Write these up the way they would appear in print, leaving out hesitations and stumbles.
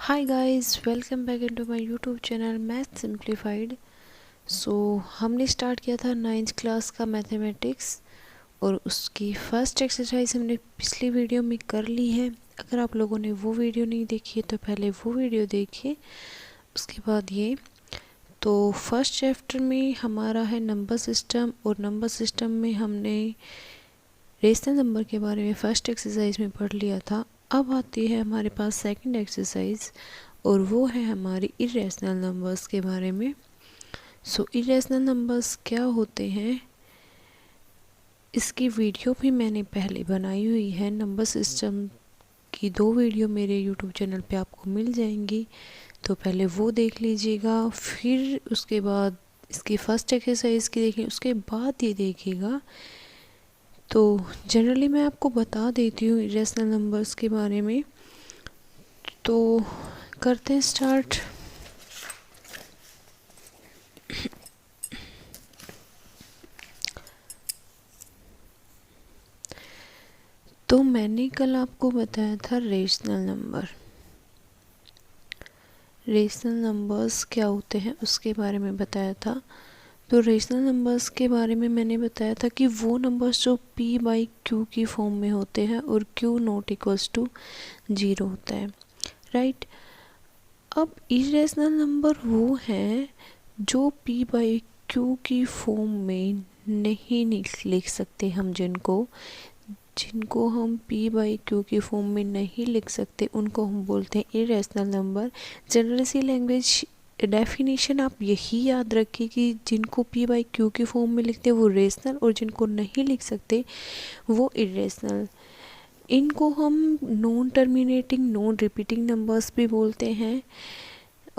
Hi guys, welcome back into my YouTube channel math simplified. So हमने start किया था 9th class का mathematics और उसकी फर्स्ट एक्सरसाइज हमने पिछली वीडियो में कर ली है। अगर आप लोगों ने वो वीडियो नहीं देखी है तो पहले वो वीडियो देखिए, उसके बाद ये। तो फर्स्ट चैप्टर में हमारा है नंबर सिस्टम, और नंबर सिस्टम में हमने रेशनल नंबर के बारे में फर्स्ट एक्सरसाइज में पढ़ लिया था। अब आती है हमारे पास सेकंड एक्सरसाइज, और वो है हमारी इरेशनल नंबर्स के बारे में। सो इरेशनल नंबर्स क्या होते हैं, इसकी वीडियो भी मैंने पहले बनाई हुई है। नंबर सिस्टम की 2 वीडियो मेरे यूट्यूब चैनल पे आपको मिल जाएंगी, तो पहले वो देख लीजिएगा, फिर उसके बाद इसकी फर्स्ट एक्सरसाइज की देखिए, उसके बाद ये देखिएगा। तो जनरली मैं आपको बता देती हूँ इरेशनल नंबर्स के बारे में। तो करते हैं स्टार्ट। तो मैंने कल आपको बताया था रेशनल नंबर। रेशनल नंबर्स क्या होते हैं उसके बारे में बताया था। तो रेशनल नंबर्स के बारे में मैंने बताया था कि वो नंबर्स जो p बाई q की फॉर्म में होते हैं और q नॉट इक्वल्स टू 0 होता है, राइट। अब इरेशनल नंबर वो हैं जो p बाई q की फॉर्म में नहीं लिख सकते हम, जिनको हम p बाई q की फॉर्म में नहीं लिख सकते उनको हम बोलते हैं इरेशनल नंबर। जनरल सी लैंग्वेज डेफिनेशन आप यही याद रखिए कि जिनको p बाई q की फॉर्म में लिखते हैं वो रेशनल, और जिनको नहीं लिख सकते वो इरेशनल। इनको हम non terminating non repeating numbers भी बोलते हैं।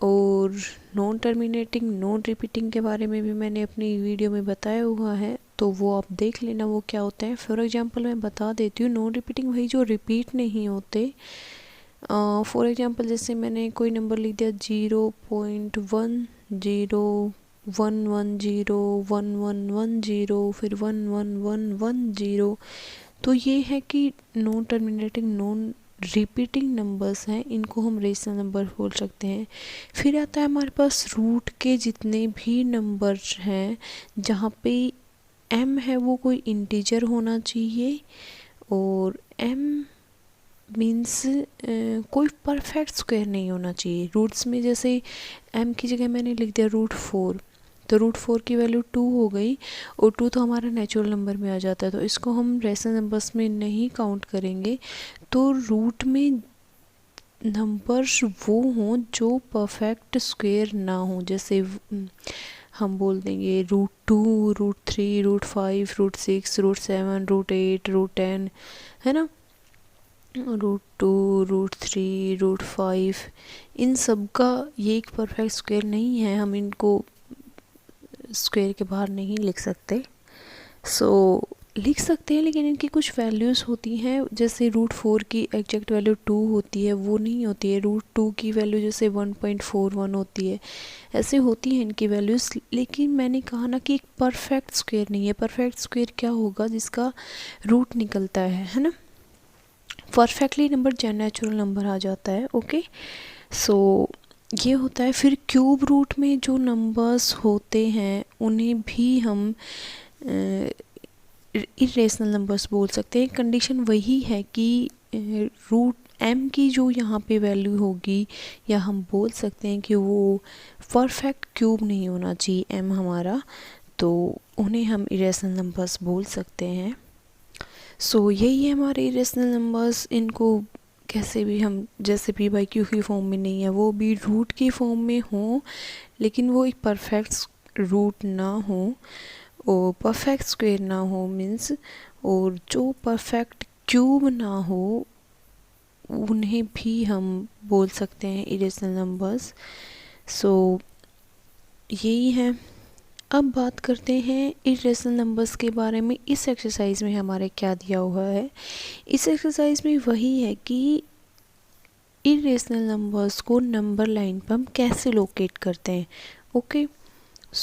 और नॉन टर्मिनेटिंग नॉन रिपीटिंग के बारे में भी मैंने अपनी वीडियो में बताया हुआ है, तो वो आप देख लेना वो क्या होता है। फॉर एग्जांपल मैं बता देती हूँ, नॉन रिपीटिंग वही जो रिपीट नहीं होते। फॉर एग्जांपल जैसे मैंने कोई नंबर लिख दिया 0.1011011110 फिर 11110, तो ये है कि non terminating non repeating numbers हैं, इनको हम रेशनल नंबर बोल सकते हैं। फिर आता है हमारे पास रूट के जितने भी नंबर हैं जहाँ पे m है वो कोई इंटीजर होना चाहिए, और m मीन्स कोई परफेक्ट स्क्वायर नहीं होना चाहिए रूट्स में। जैसे m की जगह मैंने लिख दिया √4, तो √4 की वैल्यू 2 हो गई, और 2 तो हमारा नेचुरल नंबर में आ जाता है, तो इसको हम रेशनल नंबर्स में नहीं काउंट करेंगे। तो रूट में नंबर्स वो हों जो परफेक्ट स्क्वायर ना हो, जैसे हम बोल देंगे √2 √3 √5 √6 √7 √8 √10, है ना। √2 √3 √5 इन सब का ये एक परफेक्ट स्क्वायर नहीं है, हम इनको स्क्वायर के बाहर नहीं लिख सकते। लिख सकते हैं लेकिन इनकी कुछ वैल्यूज़ होती हैं, जैसे √4 की एग्जैक्ट वैल्यू 2 होती है, वो नहीं होती है। √2 की वैल्यू जैसे 1.41 होती है, ऐसे होती हैं इनकी वैल्यूज़। लेकिन मैंने कहा ना कि एक परफेक्ट स्क्वायर नहीं है। परफेक्ट स्क्वायर क्या होगा, जिसका रूट निकलता है ना। परफेक्टली नंबर नेचुरल नंबर आ जाता है, ओके। ये होता है। फिर क्यूब रूट में जो नंबर्स होते हैं उन्हें भी हम इरेशनल नंबर्स बोल सकते हैं। कंडीशन वही है कि √m की जो यहाँ पे वैल्यू होगी, या हम बोल सकते हैं कि वो परफेक्ट क्यूब नहीं होना चाहिए m हमारा, तो उन्हें हम इरेशनल नंबर्स बोल सकते हैं। यही है हमारे इरेशनल नंबर्स। इनको कैसे भी हम, जैसे p बाई q की फॉर्म में नहीं है, वो भी रूट की फॉर्म में हो, लेकिन वो एक परफेक्ट रूट ना हो और परफेक्ट स्क्वायर ना हो मीन्स, और जो परफेक्ट क्यूब ना हो उन्हें भी हम बोल सकते हैं इरेशनल नंबर्स। यही है। अब बात करते हैं इरेशनल नंबर्स के बारे में। इस एक्सरसाइज में हमारे क्या दिया हुआ है, इस एक्सरसाइज में वही है कि इरेशनल नंबर्स को नंबर लाइन पर हम कैसे लोकेट करते हैं, ओके।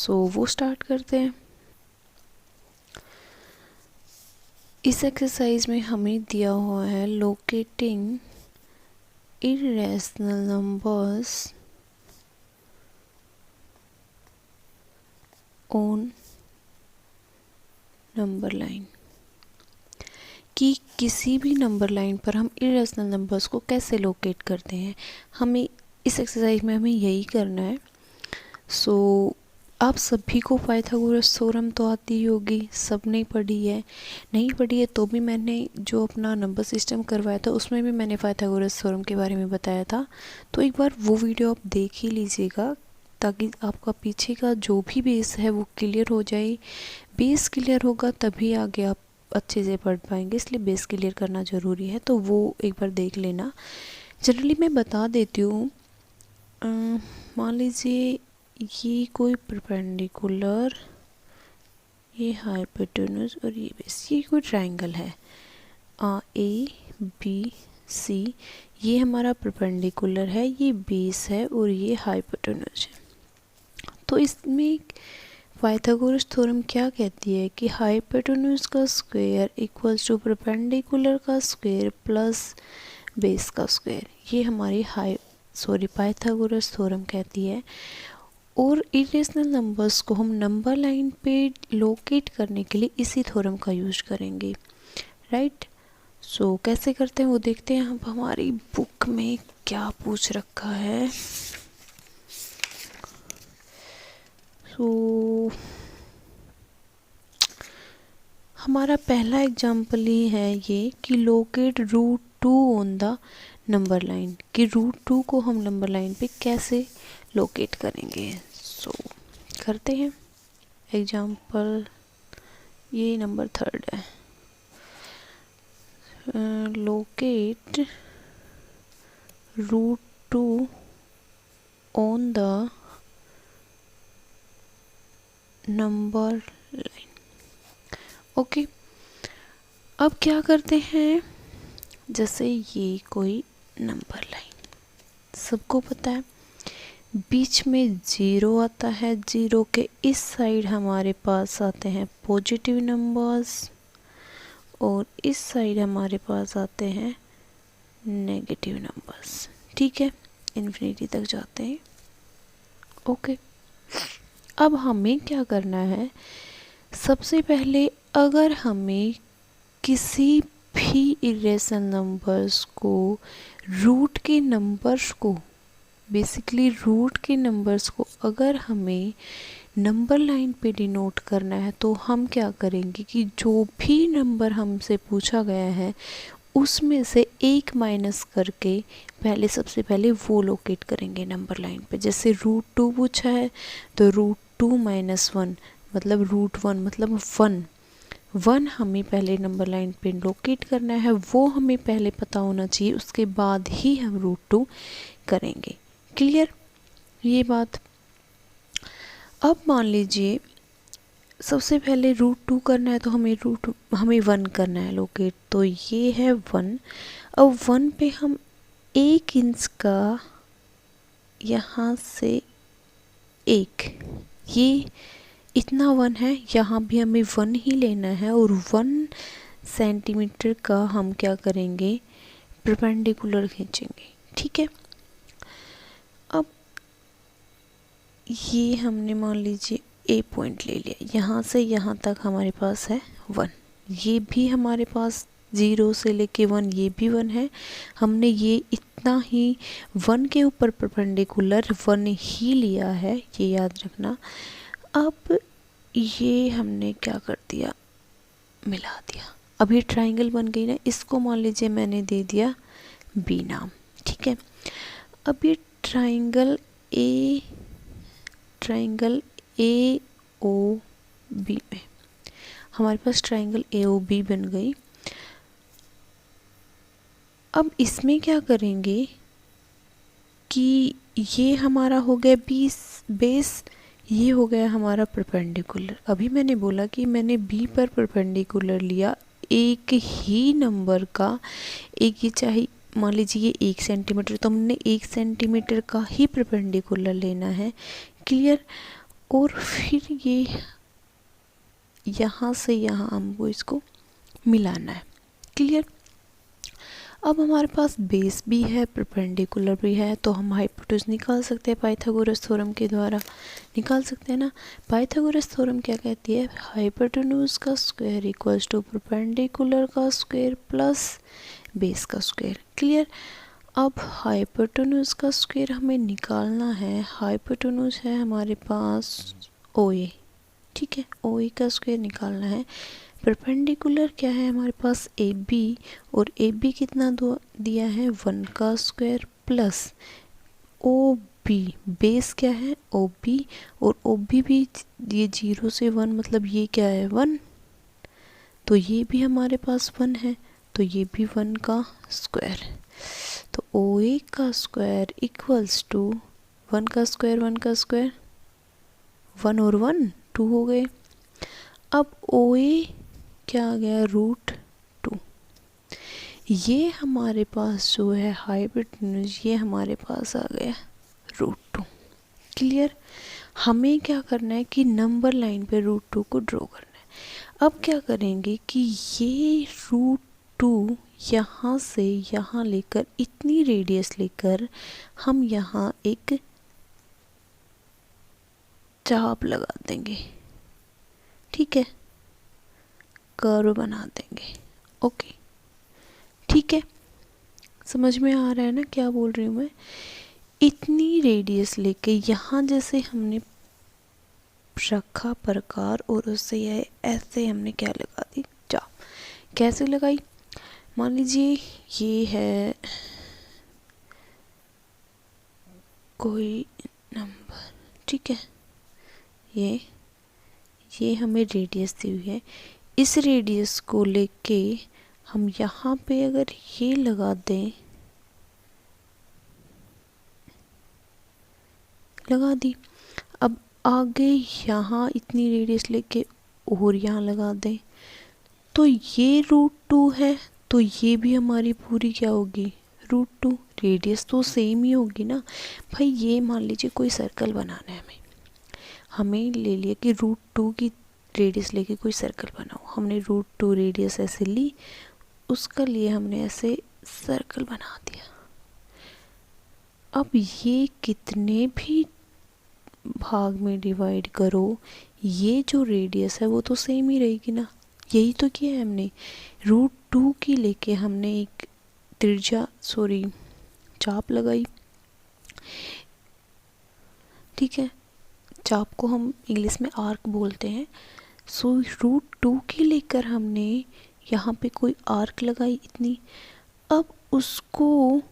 वो स्टार्ट करते हैं। इस एक्सरसाइज में हमें दिया हुआ है locating irrational numbers on number line, कि किसी भी नंबर लाइन पर हम इरेशनल नंबर्स को कैसे लोकेट करते हैं। हमें इस एक्सरसाइज में हमें यही करना है। सो आप सभी को पाइथागोरस थ्योरम तो आती ही होगी, सब ने पढ़ी है, नहीं पढ़ी है तो भी मैंने जो अपना नंबर सिस्टम करवाया था उसमें भी मैंने पाइथागोरस थ्योरम के बारे में बताया था। तो एक बार वो वीडियो आप देख ही लीजिएगा ताकि आपका पीछे का जो भी बेस है वो क्लियर हो जाए। बेस क्लियर होगा तभी आगे आप अच्छे से पढ़ पाएंगे, इसलिए बेस क्लियर करना ज़रूरी है। तो वो एक बार देख लेना। जनरली मैं बता देती हूँ, मान लीजिए ये कोई परपेंडिकुलर, ये हाइपोटेन्यूज और ये बेस, ये कोई ट्रायंगल है ए बी सी, ये हमारा परपेंडिकुलर है, ये बेस है और ये हाइपोटेन्यूज है। तो इसमें पाइथागोरस थ्योरम क्या कहती है कि हाइपोटेन्यूज का स्क्वायर इक्वल्स टू परपेंडिकुलर का स्क्वायर प्लस बेस का स्क्वायर, ये हमारी पाइथागोरस थ्योरम कहती है। और इरेशनल नंबर्स को हम नंबर लाइन पे लोकेट करने के लिए इसी थ्योरम का यूज करेंगे, राइट। सो कैसे करते हैं वो देखते हैं। अब हमारी बुक में क्या पूछ रखा है। सो हमारा पहला एग्जाम्पल ही है ये कि locate root 2 on the number line, कि रूट 2 को हम नंबर लाइन पे कैसे लोकेट करेंगे। सो करते हैं एग्जाम्पल, ये नंबर 3 है। Locate root 2 on the number line. Okay, अब क्या करते हैं, जैसे ये कोई नंबर लाइन, सबको पता है बीच में 0 आता है, 0 के इस साइड हमारे पास आते हैं पॉजिटिव नंबर्स और इस साइड हमारे पास आते हैं नेगेटिव नंबर्स, ठीक है, इन्फिनिटी तक जाते हैं। ओके, अब हमें क्या करना है, सबसे पहले अगर हमें किसी भी इरेशनल नंबर्स को रूट के नंबर्स को, बेसिकली रूट के नंबर्स को अगर हमें नंबर लाइन पे डिनोट करना है तो हम क्या करेंगे कि जो भी नंबर हमसे पूछा गया है उसमें से एक माइनस करके पहले सबसे पहले वो लोकेट करेंगे नंबर लाइन पे। जैसे रूट 2 पूछा है तो रूट 2 माइनस 1 मतलब रूट 1 मतलब 1 हमें पहले नंबर लाइन पे लोकेट करना है, वो हमें पहले पता होना चाहिए, उसके बाद ही हम रूट 2 करेंगे। क्लियर ये बात। अब मान लीजिए सबसे पहले रूट 2 करना है तो हमें 1 करना है लोकेट, तो ये है 1। अब 1 पे हम 1 इंच का यहाँ से 1, ये इतना 1 है, यहाँ भी हमें 1 ही लेना है और 1 सेंटीमीटर का हम क्या करेंगे, परपेंडिकुलर खींचेंगे, ठीक है। अब ये हमने मान लीजिए ए पॉइंट ले लिया, यहाँ से यहाँ तक हमारे पास है 1, ये भी हमारे पास 0 से लेके 1, ये भी 1 है, हमने ये इतना ही 1 के ऊपर परपेंडिकुलर 1 ही लिया है, ये याद रखना। अब ये हमने क्या कर दिया, मिला दिया, अब ये ट्रायंगल बन गई ना, इसको मान लीजिए मैंने दे दिया बी नाम, ठीक है। अब ये ट्रायंगल ए ओ बी में हमारे पास ट्रायंगल ए ओ बी बन गई। अब इसमें क्या करेंगे कि ये हमारा हो गया बेस, ये हो गया हमारा परपेंडिकुलर। अभी मैंने बोला कि मैंने बी पर परपेंडिकुलर लिया एक ही नंबर का, एक ही चाहे मान लीजिए ये 1 सेंटीमीटर, तो हमने 1 सेंटीमीटर का ही परपेंडिकुलर लेना है, क्लियर। और फिर ये यहाँ से यहाँ हमको इसको मिलाना है, क्लियर। अब हमारे पास बेस भी है, परपेंडिकुलर भी है, तो हम हाइपोटेन्यूज निकाल सकते हैं पाइथागोरस थ्योरम के द्वारा, निकाल सकते हैं ना। पाइथागोरस थ्योरम क्या कहती है, हाइपोटेन्यूज का स्क्वायर इक्वल्स टू परपेंडिकुलर का स्क्वायर प्लस बेस का स्क्वायर। क्लियर। अब हाइपोटेन्यूज का स्क्वायर हमें निकालना है। हाइपोटेन्यूज है हमारे पास OA, ठीक है, OA का स्क्वायर निकालना है। परपेंडिकुलर क्या है हमारे पास AB, और AB कितना दिया है 1 का स्क्वायर प्लस OB, बेस क्या है OB, और OB भी ये 0 से 1 मतलब ये क्या है 1, तो ये भी हमारे पास 1 है, तो ये भी 1 का स्क्वायर। तो OA का स्क्वायर इक्वल्स टू 1 का स्क्वायर 1 का स्क्वायर 1 और 1 2 हो गए। अब OA क्या आ गया √2। ये हमारे पास जो है हाइपोटेन्यूज, ये हमारे पास आ गया √2। क्लियर। हमें क्या करना है कि नंबर लाइन पे √2 को ड्रॉ करना है। अब क्या करेंगे कि ये √2 यहाँ से यहाँ लेकर इतनी रेडियस लेकर हम यहाँ एक चाप लगा देंगे, ठीक है, कर्व बना देंगे। ओके, ठीक है, समझ में आ रहा है ना क्या बोल रही हूँ मैं। इतनी रेडियस लेके यहाँ जैसे हमने रखा प्रकार, और उससे ये ऐसे हमने क्या लगा दी चाप। कैसे लगाई, मान लीजिए ये है कोई नंबर, ठीक है, ये हमें रेडियस दी हुई है। इस रेडियस को लेके हम यहाँ पे अगर ये लगा दें, लगा दी। अब आगे यहाँ इतनी रेडियस लेके और यहाँ लगा दें, तो ये √2 है, तो ये भी हमारी पूरी क्या होगी √2। रेडियस तो सेम ही होगी ना भाई। ये मान लीजिए कोई सर्कल बनाना है हमें ले लिया कि √2 की रेडियस लेके कोई सर्कल बनाओ। हमने √2 रेडियस ऐसे ली, उसका लिए हमने ऐसे सर्कल बना दिया। अब ये कितने भी भाग में डिवाइड करो, ये जो रेडियस है वो तो सेम ही रहेगी ना। यही तो किया है हमने, √2 की लेके हमने एक चाप लगाई, ठीक है, चाप को हम इंग्लिश में आर्क बोलते हैं। सो √2 की लेकर हमने यहाँ पे कोई आर्क लगाई इतनी, अब उसको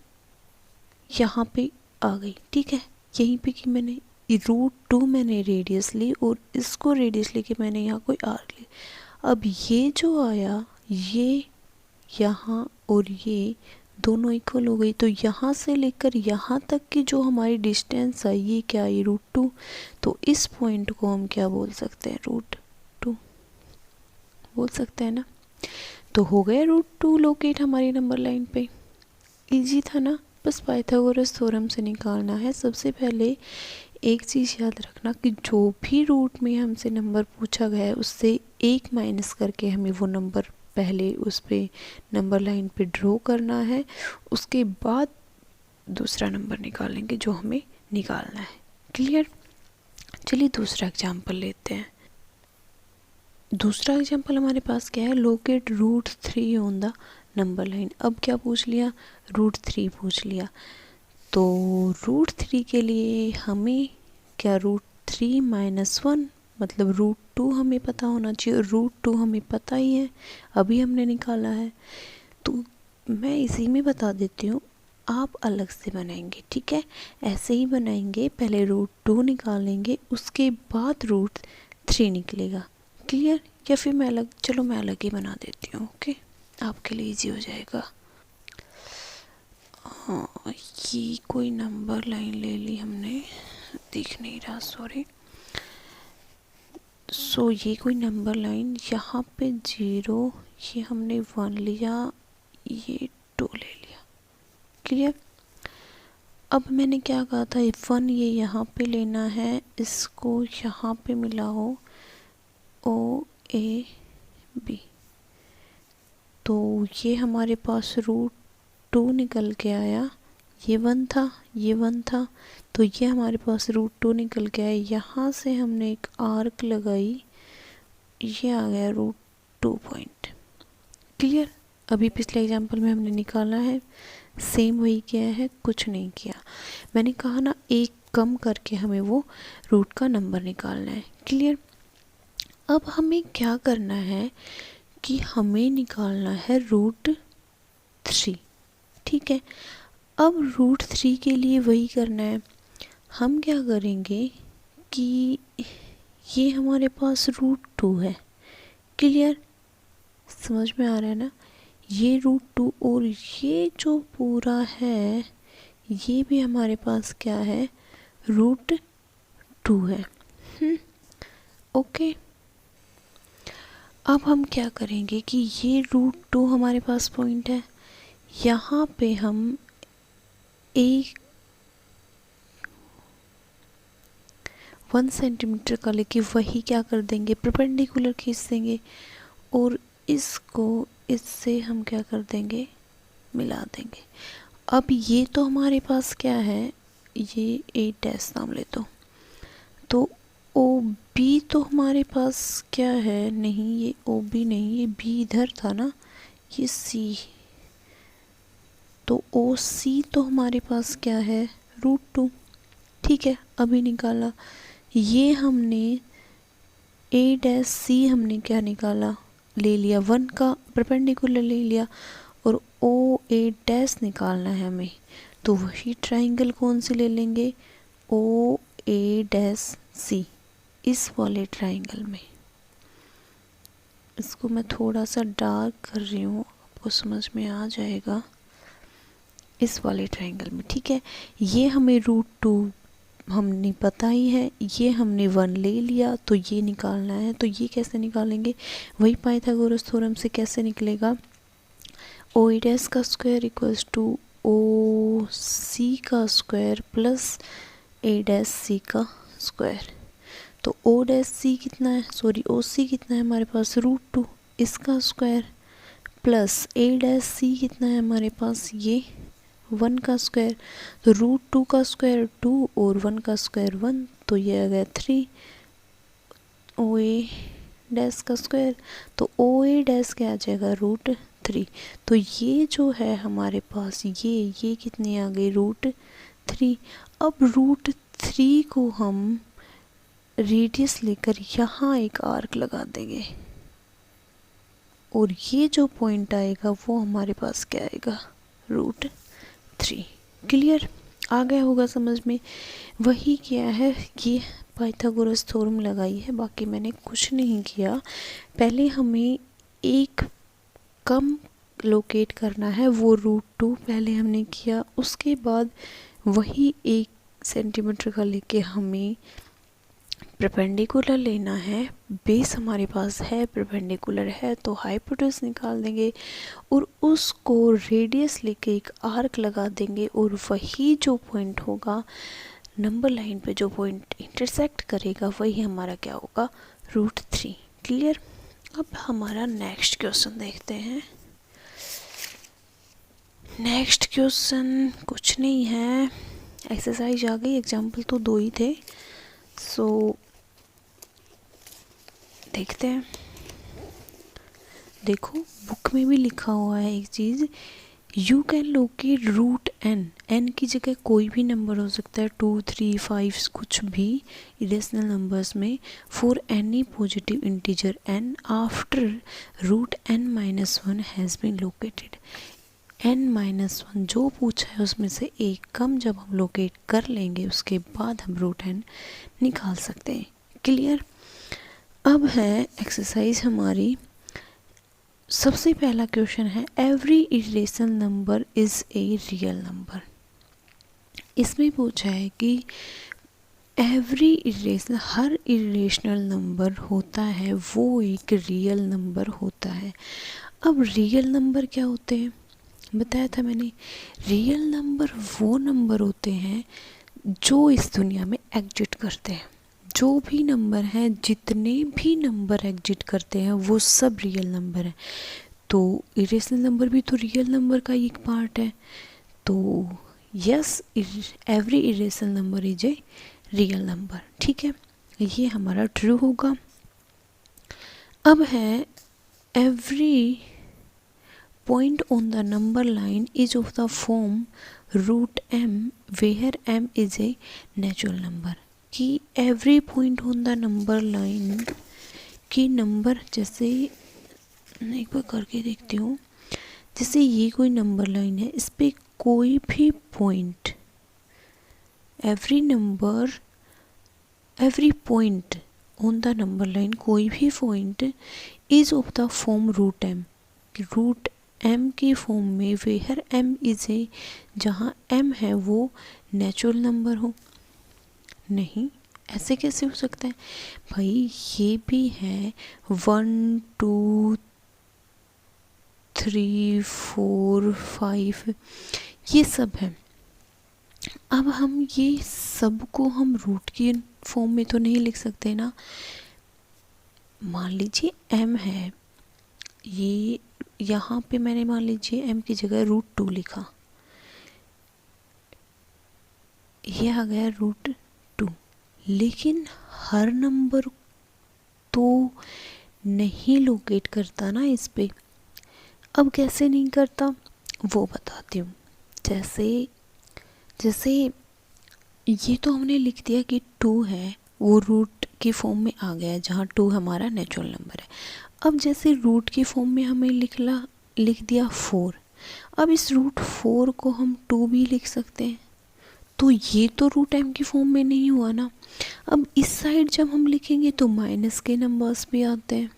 यहाँ पे आ गई, ठीक है, यहीं पे कि मैंने √2 मैंने रेडियस ली और इसको रेडियस लेके मैंने यहाँ कोई आर्क ली। अब ये जो आया ये यहाँ और ये दोनों इक्वल हो गई, तो यहाँ से लेकर यहाँ तक की जो हमारी डिस्टेंस आई ये क्या आई √2। तो इस पॉइंट को हम क्या बोल सकते हैं √2 बोल सकते हैं ना। तो हो गया √2 लोकेट हमारी नंबर लाइन पे। इजी था ना, बस पाइथागोरस थ्योरम से निकालना है। सबसे पहले एक चीज़ याद रखना कि जो भी रूट में हमसे नंबर पूछा गया है उससे 1 माइनस करके हमें वो नंबर पहले उस पे नंबर लाइन पे ड्रॉ करना है, उसके बाद दूसरा नंबर निकालेंगे जो हमें निकालना है। क्लियर। चलिए दूसरा एग्जांपल लेते हैं। दूसरा एग्जांपल हमारे पास क्या है, locate √3 on the number line. अब क्या पूछ लिया, √3 पूछ लिया। तो √3 के लिए हमें क्या √3 - 1 मतलब √2 हमें पता होना चाहिए। √2 हमें पता ही है, अभी हमने निकाला है। तो मैं इसी में बता देती हूँ, आप अलग से बनाएंगे, ठीक है, ऐसे ही बनाएंगे। पहले √2 निकालेंगे, उसके बाद √3 निकलेगा। क्लियर। या फिर मैं अलग, चलो मैं अलग ही बना देती हूँ, ओके, आपके लिए इजी हो जाएगा। हाँ, ये कोई नंबर लाइन ले ली हमने, दिख नहीं रहा, सॉरी। सो ये कोई नंबर लाइन, यहाँ पे 0, ये हमने 1 लिया, ये 2 ले लिया। क्लियर। अब मैंने क्या कहा था, 1 ये यहाँ पे लेना है, इसको यहाँ पे मिलाओ OAB। तो ये हमारे पास 2 निकल के आया, ये 1 था, ये 1 था, तो ये हमारे पास √2 निकल के आया। यहाँ से हमने एक आर्क लगाई, ये आ गया √2 पॉइंट। क्लियर। अभी पिछले एग्जाम्पल में हमने निकाला है, सेम वही किया है, कुछ नहीं किया। मैंने कहा ना एक कम करके हमें वो रूट का नंबर निकालना है। क्लियर। अब हमें क्या करना है कि हमें निकालना है √3। ठीक है। अब √3 के लिए वही करना है, हम क्या करेंगे कि ये हमारे पास √2 है। क्लियर। समझ में आ रहा है ना, ये √2 और ये जो पूरा है ये भी हमारे पास क्या है, √2 है। ओके। अब हम क्या करेंगे कि ये √2 हमारे पास पॉइंट है, यहाँ पे हम एक 1 सेंटीमीटर का लेके वही क्या कर देंगे, परपेंडिकुलर खींच देंगे और इसको इससे हम क्या कर देंगे, मिला देंगे। अब ये तो हमारे पास क्या है, ये A' नाम ले तो OB तो हमारे पास क्या है, नहीं ये OB नहीं, ये B इधर था ना, ये C, तो OC तो हमारे पास क्या है, √2। ठीक है। अभी निकाला, ये हमने A' हमने क्या निकाला, ले लिया 1 का परपेंडिकुलर ले लिया, और OA' निकालना है हमें, तो वही ट्राइंगल कौन सी ले लेंगे, OA', इस वाले ट्राइंगल में। इसको मैं थोड़ा सा डार्क कर रही हूँ, आपको समझ में आ जाएगा, इस वाले ट्राइंगल में। ठीक है। ये हमें √2 हमने पता ही है, ये हमने 1 ले लिया, तो ये निकालना है। तो ये कैसे निकालेंगे, वही पाइथागोरस थ्योरम से कैसे निकलेगा, OA' का स्क्वायर इक्वल्स टू OC का स्क्वायर प्लस A' का स्क्वायर। तो OC कितना है, सॉरी OC कितना है हमारे पास, √2, इसका स्क्वायर प्लस A' कितना है हमारे पास, ये 1 का स्क्वायर। तो √2 का स्क्वायर 2 और 1 का स्क्वायर 1, तो ये आ गया 3। OA' का स्क्वायर, तो OA' क्या आ जाएगा, √3। तो ये जो है हमारे पास ये कितनी आ गई, √3। अब √3 को हम रेडियस लेकर यहाँ एक आर्क लगा देंगे और ये जो पॉइंट आएगा वो हमारे पास क्या आएगा, √3। क्लियर। आ गया होगा समझ में। वही किया है, ये पाइथागोरस थ्योरम लगाई है, बाकी मैंने कुछ नहीं किया। पहले हमें एक कम लोकेट करना है, वो √2 पहले हमने किया, उसके बाद वही 1 सेंटीमीटर का लेके हमें परपेंडिकुलर लेना है। बेस हमारे पास है, परपेंडिकुलर है, तो हाइपोटेनस निकाल देंगे और उसको रेडियस लेके एक आर्क लगा देंगे और वही जो पॉइंट होगा नंबर लाइन पे, जो पॉइंट इंटरसेक्ट करेगा, वही हमारा क्या होगा, √3। क्लियर। अब हमारा नेक्स्ट क्वेश्चन देखते हैं। नेक्स्ट क्वेश्चन कुछ नहीं है, एक्सरसाइज आ गई, एग्जाम्पल तो 2 ही थे, सो देखते हैं। देखो बुक में भी लिखा हुआ है एक चीज़, यू कैन लोकेट √n की जगह कोई भी नंबर हो सकता है, 2, 3, 5 कुछ भी इरेशनल नंबर्स में, for any positive integer n after √n-1 has been located. n-1 जो पूछा है उसमें से एक कम जब हम लोकेट कर लेंगे उसके बाद हम √n निकाल सकते हैं। क्लियर। अब है एक्सरसाइज हमारी। सबसे पहला क्वेश्चन है, every irrational number is a real number. इसमें पूछा है कि एवरी इरेशनल, हर इरेशनल नंबर होता है वो एक रियल नंबर होता है। अब रियल नंबर क्या होते हैं, बताया था मैंने, रियल नंबर वो नंबर होते हैं जो इस दुनिया में एग्जिस्ट करते हैं। जो भी नंबर हैं, जितने भी नंबर एग्जिस्ट करते हैं वो सब रियल नंबर हैं। तो इरेशनल नंबर भी तो रियल नंबर का एक पार्ट है। तो yes, every irrational number is a real number. ठीक है, ये हमारा ट्रू होगा। अब है every point on the number line is of the form root m where M is a natural number. कि every point on the number line की number, जैसे एक बार करके देखती हूँ, जैसे ये कोई नंबर लाइन है, इस पर कोई भी point, every point on the number line, कोई भी point is of the form root M, root M की फॉर्म में, वेयर एम इज ए, जहाँ एम है वो नेचुरल नंबर हो। नहीं, ऐसे कैसे हो सकता है भाई? ये भी है 1 2 3 4 5, ये सब है। अब हम ये सब को हम रूट की फॉर्म में तो नहीं लिख सकते ना। मान लीजिए m है, ये यहाँ पे मैंने मान लीजिए m की जगह √2 लिखा, ये आ गया √2। लेकिन हर नंबर तो नहीं लोकेट करता ना इस पे। अब कैसे नहीं करता वो बताती हूँ। जैसे ये तो हमने लिख दिया कि 2 है, वो रूट की फॉर्म में आ गया जहाँ 2 हमारा नेचुरल नंबर है। अब जैसे रूट की फॉर्म में हमें लिख दिया 4, अब इस √4 को हम 2 भी लिख सकते हैं, तो ये तो रूट एम की फॉर्म में नहीं हुआ ना। अब इस साइड जब हम लिखेंगे तो माइनस के नंबर्स भी आते हैं,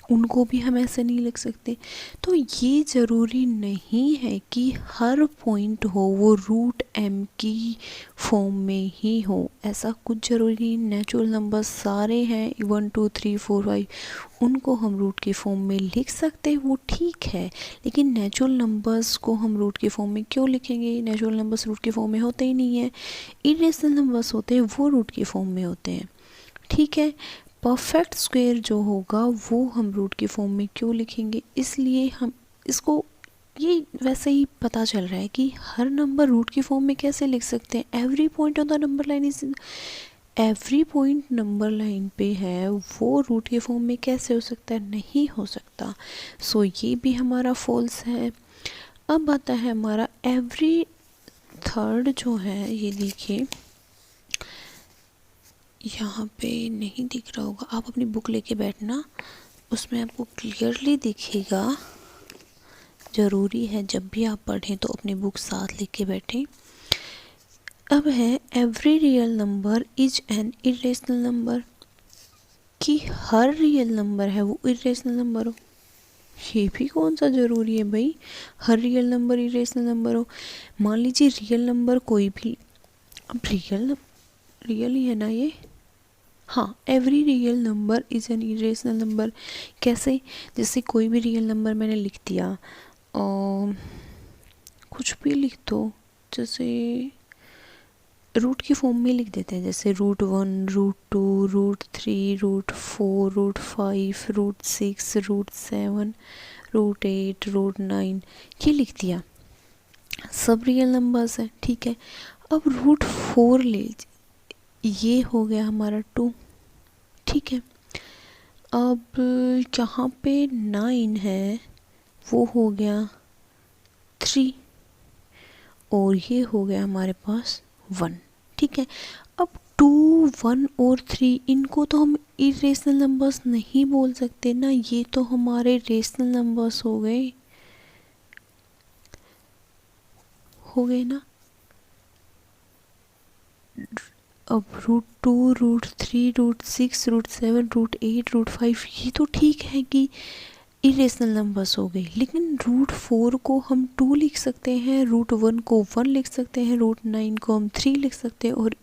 उनको भी हम ऐसे नहीं लिख सकते। तो ये ज़रूरी नहीं है कि हर पॉइंट हो वो रूट एम की फॉर्म में ही हो, ऐसा कुछ ज़रूरी। नेचुरल नंबर सारे हैं 1 2 3 4 5, उनको हम रूट की फॉर्म में लिख सकते हैं, वो ठीक है। लेकिन नेचुरल नंबर्स को हम रूट की फॉर्म में क्यों लिखेंगे? नेचुरल नंबर्स रूट की फॉर्म में होते ही नहीं है। इरेशनल नंबर्स होते हैं वो रूट की फॉर्म में होते हैं। ठीक है, परफेक्ट स्क्वायर जो होगा वो हम रूट की फॉर्म में क्यों लिखेंगे? इसलिए हम इसको, ये वैसे ही पता चल रहा है कि हर नंबर रूट की फॉर्म में कैसे लिख सकते हैं। Every point on the number line is, every point number line पे है, वो रूट की फॉर्म में कैसे हो सकता है? नहीं हो सकता। सो ये भी हमारा फॉल्स है। अब आता है हमारा एवरी थर्ड जो है, ये देखिए यहाँ पे नहीं दिख रहा होगा, आप अपनी बुक लेके बैठना, उसमें आपको क्लियरली दिखेगा। ज़रूरी है जब भी आप पढ़ें तो अपनी बुक साथ लेके बैठें। अब है every real number is an irrational number, कि हर रियल नंबर है वो इरेशनल नंबर हो। ये भी कौन सा ज़रूरी है भाई हर रियल नंबर इरेशनल नंबर हो? मान लीजिए रियल नंबर कोई भी, अब रियल ही है ना ये, हाँ, every real number is an irrational number. कैसे? जैसे कोई भी रियल नंबर मैंने लिख दिया, कुछ भी लिख दो, जैसे रूट की फॉर्म में लिख देते हैं, जैसे √1 √2 √3 √4 √5 √6 √7 √8 √9, ये लिख दिया, सब रियल नंबर्स हैं। ठीक है, अब √4 ले, ये हो गया हमारा 2। ठीक है, अब यहाँ पे 9 है, वो हो गया 3, और ये हो गया हमारे पास 1। ठीक है, अब 2 1 और 3, इनको तो हम इरेशनल नंबर्स नहीं बोल सकते ना, ये तो हमारे रेशनल नंबर्स हो गए ना। अब √2 √3 √6 √7 √8 √5, ये तो ठीक है कि इरेशनल नंबर्स हो गए, लेकिन √4 को हम 2 लिख सकते हैं, √1 को 1 लिख सकते हैं, √9 को हम 3 लिख सकते हैं, और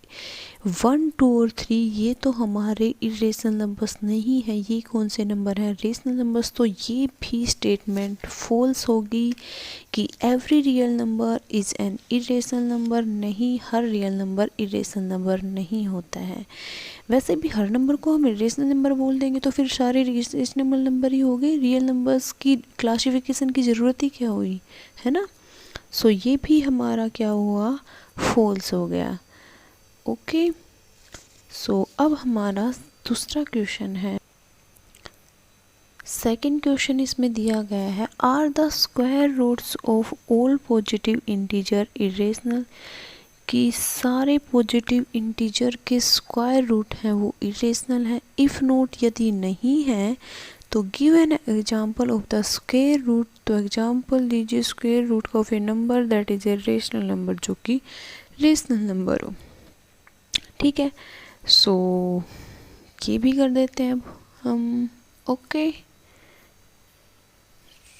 1, 2 और 3 ये तो हमारे इरेशनल नंबर्स नहीं है। ये कौन से नंबर हैं? Rational numbers. तो ये भी स्टेटमेंट फॉल्स होगी कि every real number is an irrational number. नहीं, हर रियल नंबर इरेशनल नंबर नहीं होता है। वैसे भी हर नंबर को हम इरेशनल नंबर बोल देंगे तो फिर सारे इरेशनल नंबर ही हो गए। रियल नंबर्स की क्लासिफिकेशन की ज़रूरत ही क्या हुई, है ना। सो ये भी हमारा क्या हुआ, फॉल्स हो गया। ओके, सो अब हमारा दूसरा क्वेश्चन है। सेकंड क्वेश्चन इसमें दिया गया है, are the square roots of all positive integer irrational. कि सारे पॉजिटिव इंटीजर के स्क्वायर रूट हैं वो इरेशनल है। इफ़ नोट, यदि नहीं है तो give an example of the square root. तो एग्जाम्पल दीजिए square root of a number that is a rational number, जो कि रेशनल नंबर हो। ठीक है, सो ये भी कर देते हैं अब हम। ओके,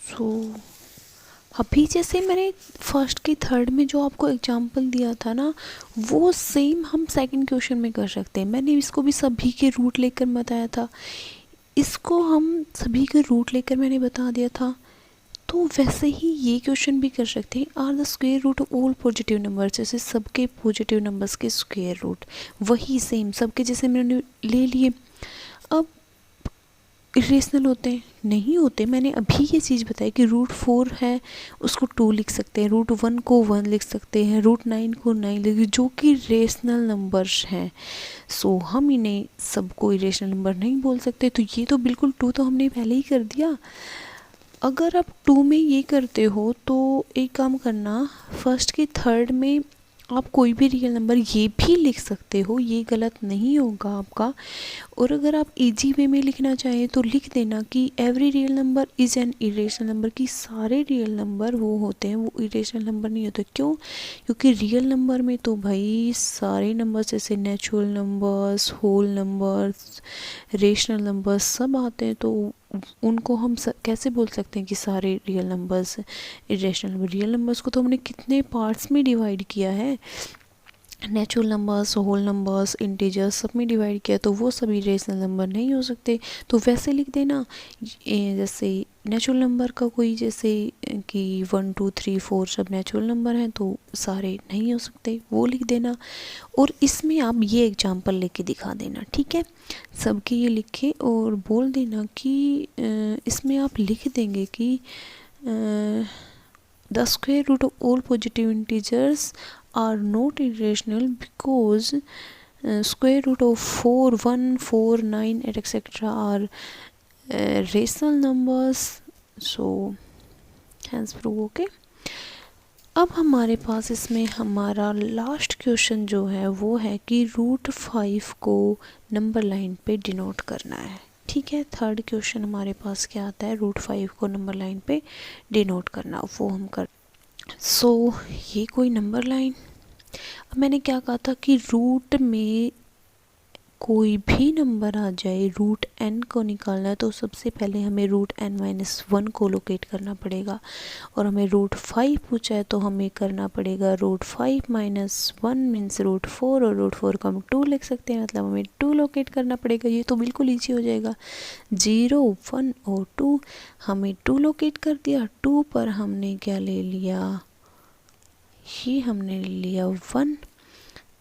सो अभी जैसे मैंने फर्स्ट की थर्ड में जो आपको एग्जांपल दिया था ना, वो सेम हम सेकंड क्वेश्चन में कर सकते हैं। मैंने इसको भी सभी के रूट लेकर बताया था, इसको हम सभी के रूट लेकर मैंने बता दिया था। तो वैसे ही ये क्वेश्चन भी कर सकते हैं, are the square root of all positive numbers. जैसे सबके पॉजिटिव नंबर्स के स्क्वायर रूट, वही सेम सबके जैसे मैंने ले लिए। अब इरेशनल होते हैं? नहीं होते। मैंने अभी ये चीज़ बताई कि रूट 4 है उसको 2 लिख सकते हैं, रूट 1 को 1 लिख सकते हैं, रूट 9 को 9 लिख, जो कि रेशनल नंबर्स हैं। सो हम इन्हें सबको इरेशनल नंबर नहीं बोल सकते। तो ये तो बिल्कुल 2 तो हमने पहले ही कर दिया। अगर आप 2 में ये करते हो तो एक काम करना, फर्स्ट के थर्ड में आप कोई भी रियल नंबर ये भी लिख सकते हो, ये गलत नहीं होगा आपका। और अगर आप इजी वे में लिखना चाहें तो लिख देना कि every real number is an irrational number. कि सारे रियल नंबर वो होते हैं, वो इरेशनल नंबर नहीं होते। क्यों? क्योंकि रियल नंबर में तो भाई सारे नंबर्स जैसे natural numbers, whole numbers, rational numbers सब आते हैं। तो उनको हम कैसे बोल सकते हैं कि सारे real numbers irrational number? Real numbers को तो हमने कितने पार्ट्स में डिवाइड किया है, natural numbers, whole numbers, integers सब में डिवाइड किया, तो वो सभी रेशनल नंबर नहीं हो सकते। तो वैसे लिख देना, जैसे नेचुरल नंबर का कोई जैसे कि 1, 2, 3, 4 सब नेचुरल नंबर हैं तो सारे नहीं हो सकते, वो लिख देना। और इसमें आप ये एग्जांपल लेके दिखा देना, ठीक है। सबके ये लिखे और बोल देना कि इसमें आप लिख देंगे कि the square root of all positive integers are not irrational because square root of 4, 1, 4, 9 etc. are rational numbers. So hence prove okay. अब हमारे पास इसमें हमारा लास्ट क्वेश्चन जो है वो है कि रूट 5 को नंबर लाइन पे डिनोट करना है। ठीक है, थर्ड क्वेश्चन हमारे पास क्या आता है, रूट 5 को नंबर लाइन पे डिनोट करना, वो हम कर। सो ये कोई नंबर लाइन, अब मैंने क्या कहा था कि रूट में कोई भी नंबर आ जाए, रूट n को निकालना है तो सबसे पहले हमें रूट n-1 को लोकेट करना पड़ेगा। और हमें रूट 5 पूछा है तो हमें करना पड़ेगा रूट 5 - 1 मीन्स रूट 4, और रूट 4 को हम 2 लिख सकते हैं, मतलब हमें 2 लोकेट करना पड़ेगा। ये तो बिल्कुल ईजी हो जाएगा। 0, 1 और 2, हमें 2 लोकेट कर दिया। 2 पर हमने क्या ले लिया, ये हमने लिया 1,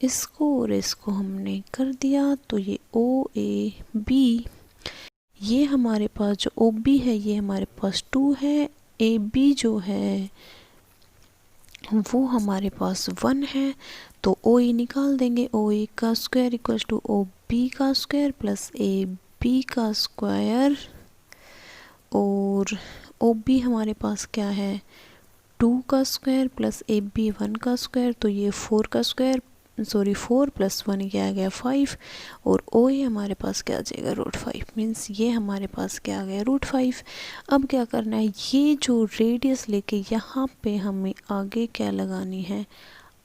इसको और इसको हमने कर दिया। तो ये OAB, ये हमारे पास जो OB है ये हमारे पास 2 है, AB जो है वो हमारे पास 1 है। तो OA निकाल देंगे, OA का स्क्वायर इक्वल्स टू OB का स्क्वायर प्लस AB का स्क्वायर, और OB हमारे पास क्या है 2 का स्क्वायर प्लस AB 1 का स्क्वायर, तो ये 4 का स्क्वायर, सॉरी 4 + 1 क्या आ गया 5, और OA हमारे पास क्या आ जाएगा रूट 5, मीन्स ये हमारे पास क्या आ गया रूट 5। अब क्या करना है, ये जो रेडियस लेके यहाँ पे हमें आगे क्या लगानी है,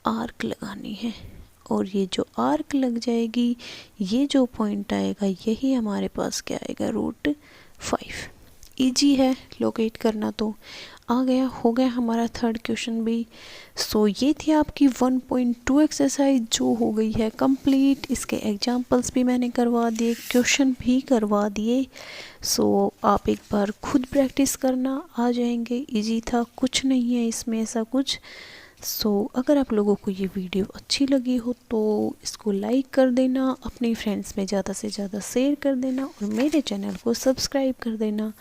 आर्क लगानी है। और ये जो आर्क लग जाएगी, ये जो पॉइंट आएगा यही हमारे पास क्या आएगा रूट 5। ईजी है लोकेट करना। तो आ गया, हो गया हमारा थर्ड क्वेश्चन भी। सो ये थी आपकी 1.2 एक्सरसाइज जो हो गई है कंप्लीट। इसके एग्जांपल्स भी मैंने करवा दिए, क्वेश्चन भी करवा दिए। सो आप एक बार खुद प्रैक्टिस करना, आ जाएंगे। इजी था, कुछ नहीं है इसमें ऐसा कुछ। सो अगर आप लोगों को ये वीडियो अच्छी लगी हो तो इसको लाइक कर देना, अपनी फ्रेंड्स में ज़्यादा से ज़्यादा शेयर कर देना और मेरे चैनल को सब्सक्राइब कर देना।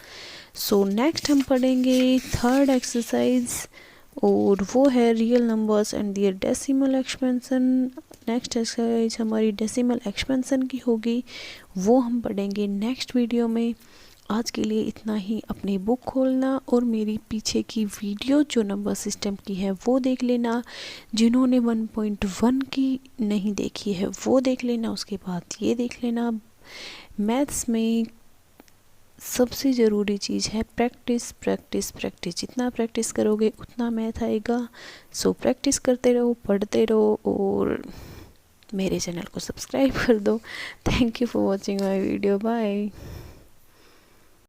सो नेक्स्ट हम पढ़ेंगे थर्ड एक्सरसाइज और वो है real numbers and their decimal expansion. Next exercise हमारी डेसिमल एक्सपेंशन की होगी, वो हम पढ़ेंगे नेक्स्ट वीडियो में। आज के लिए इतना ही। अपनी बुक खोलना और मेरी पीछे की वीडियो जो नंबर सिस्टम की है वो देख लेना। जिन्होंने 1.1 की नहीं देखी है वो देख लेना, उसके बाद ये देख लेना। मैथ्स में सबसे ज़रूरी चीज़ है प्रैक्टिस प्रैक्टिस प्रैक्टिस। जितना प्रैक्टिस करोगे उतना मैथ आएगा। सो प्रैक्टिस करते रहो, पढ़ते रहो और मेरे चैनल को सब्सक्राइब कर दो। Thank you for watching my video, bye.